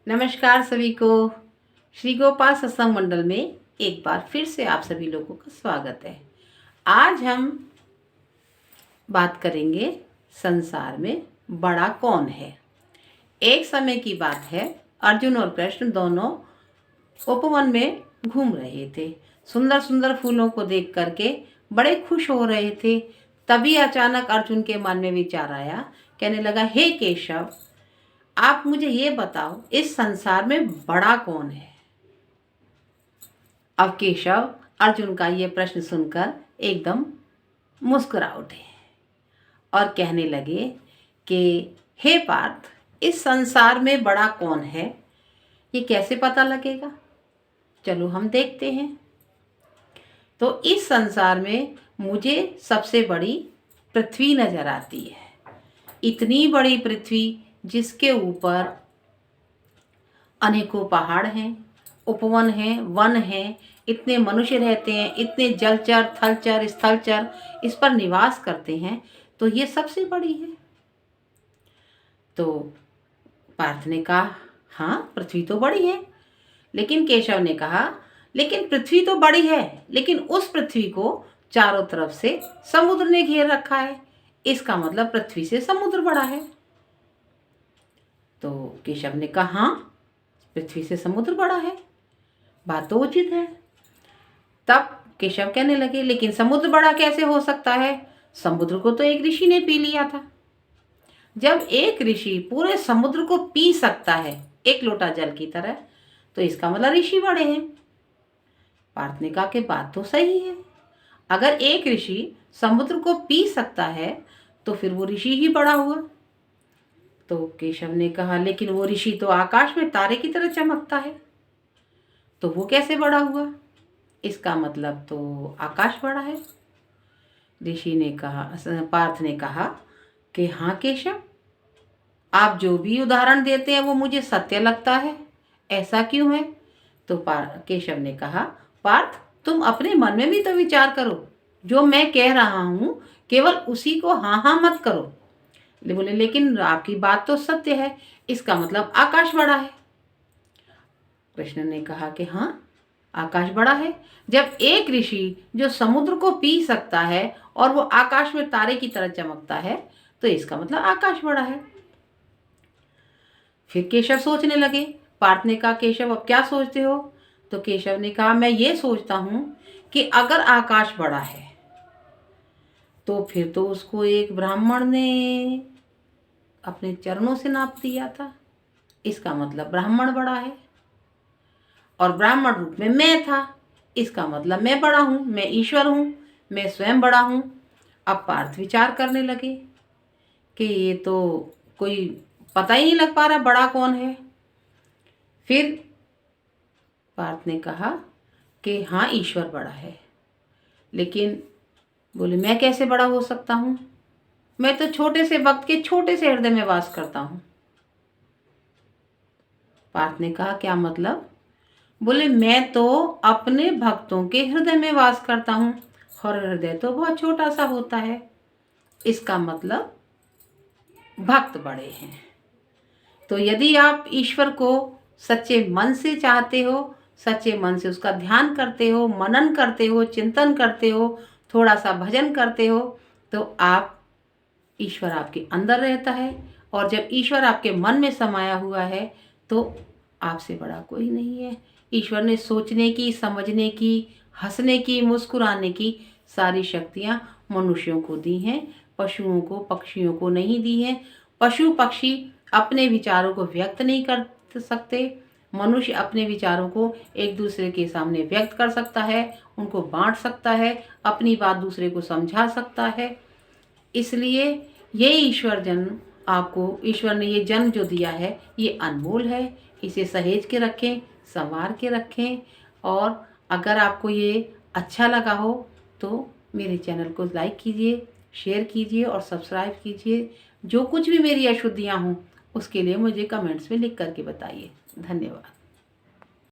नमस्कार सभी को। श्री गोपाल सत्संग मंडल में एक बार फिर से आप सभी लोगों का स्वागत है। आज हम बात करेंगे संसार में बड़ा कौन है। एक समय की बात है, अर्जुन और कृष्ण दोनों उपवन में घूम रहे थे। सुंदर सुंदर फूलों को देख करके बड़े खुश हो रहे थे। तभी अचानक अर्जुन के मन में विचार आया, कहने लगा, हे केशव, आप मुझे ये बताओ, इस संसार में बड़ा कौन है। अब केशव अर्जुन का ये प्रश्न सुनकर एकदम मुस्कुरा उठे और कहने लगे कि हे पार्थ, इस संसार में बड़ा कौन है, ये कैसे पता लगेगा। चलो हम देखते हैं। तो इस संसार में मुझे सबसे बड़ी पृथ्वी नजर आती है। इतनी बड़ी पृथ्वी जिसके ऊपर अनेकों पहाड़ हैं, उपवन हैं, वन हैं, इतने मनुष्य रहते हैं, इतने जलचर, थलचर, स्थलचर इस पर निवास करते हैं, तो ये सबसे बड़ी है। तो पार्थ ने कहा, हाँ पृथ्वी तो बड़ी है। लेकिन केशव ने कहा, लेकिन पृथ्वी तो बड़ी है, लेकिन उस पृथ्वी को चारों तरफ से समुद्र ने घेर रखा है। इसका मतलब पृथ्वी से समुद्र बड़ा है। तो केशव ने कहा, हाँ पृथ्वी से समुद्र बड़ा है, बात तो उचित है। तब केशव कहने लगे, लेकिन समुद्र बड़ा कैसे हो सकता है, समुद्र को तो एक ऋषि ने पी लिया था। जब एक ऋषि पूरे समुद्र को पी सकता है एक लोटा जल की तरह, तो इसका मतलब ऋषि बड़े हैं। पार्थ ने कहा कि बात तो सही है, अगर एक ऋषि समुद्र को पी सकता है तो फिर वो ऋषि ही बड़ा हुआ। तो केशव ने कहा, लेकिन वो ऋषि तो आकाश में तारे की तरह चमकता है, तो वो कैसे बड़ा हुआ, इसका मतलब तो आकाश बड़ा है। ऋषि ने कहा, पार्थ ने कहा कि हाँ केशव, आप जो भी उदाहरण देते हैं वो मुझे सत्य लगता है, ऐसा क्यों है। तो केशव ने कहा, पार्थ तुम अपने मन में भी तो विचार करो, जो मैं कह रहा हूँ केवल उसी को हाँ हाँ मत करो। बोले, लेकिन आपकी बात तो सत्य है, इसका मतलब आकाश बड़ा है। कृष्ण ने कहा कि हाँ आकाश बड़ा है। जब एक ऋषि जो समुद्र को पी सकता है और वो आकाश में तारे की तरह चमकता है, तो इसका मतलब आकाश बड़ा है। फिर केशव सोचने लगे। पार्थ ने कहा, केशव अब क्या सोचते हो। तो केशव ने कहा, मैं ये सोचता हूँ कि अगर आकाश बड़ा है तो फिर तो उसको एक ब्राह्मण ने अपने चरणों से नाप दिया था, इसका मतलब ब्राह्मण बड़ा है। और ब्राह्मण रूप में मैं था, इसका मतलब मैं बड़ा हूँ, मैं ईश्वर हूँ, मैं स्वयं बड़ा हूँ। अब पार्थ विचार करने लगे कि ये तो कोई पता ही नहीं लग पा रहा बड़ा कौन है। फिर पार्थ ने कहा कि हाँ ईश्वर बड़ा है, लेकिन बोले मैं कैसे बड़ा हो सकता हूँ, मैं तो छोटे से भक्त के छोटे से हृदय में वास करता हूँ। पार्थ ने कहा, क्या मतलब। बोले, मैं तो अपने भक्तों के हृदय में वास करता हूँ, और हृदय तो बहुत छोटा सा होता है, इसका मतलब भक्त बड़े हैं। तो यदि आप ईश्वर को सच्चे मन से चाहते हो, सच्चे मन से उसका ध्यान करते हो, मनन करते हो, चिंतन करते हो, थोड़ा सा भजन करते हो, तो आप ईश्वर आपके अंदर रहता है। और जब ईश्वर आपके मन में समाया हुआ है तो आपसे बड़ा कोई नहीं है। ईश्वर ने सोचने की, समझने की, हंसने की, मुस्कुराने की सारी शक्तियाँ मनुष्यों को दी हैं, पशुओं को, पक्षियों को नहीं दी हैं। पशु पक्षी अपने विचारों को व्यक्त नहीं कर सकते, मनुष्य अपने विचारों को एक दूसरे के सामने व्यक्त कर सकता है, उनको बांट सकता है, अपनी बात दूसरे को समझा सकता है। इसलिए ये ईश्वर जन्म, आपको ईश्वर ने ये जन्म जो दिया है ये अनमोल है। इसे सहेज के रखें, संवार के रखें। और अगर आपको ये अच्छा लगा हो तो मेरे चैनल को लाइक कीजिए, शेयर कीजिए और सब्सक्राइब कीजिए। जो कुछ भी मेरी अशुद्धियाँ हों उसके लिए मुझे कमेंट्स में लिख करके बताइए। धन्यवाद।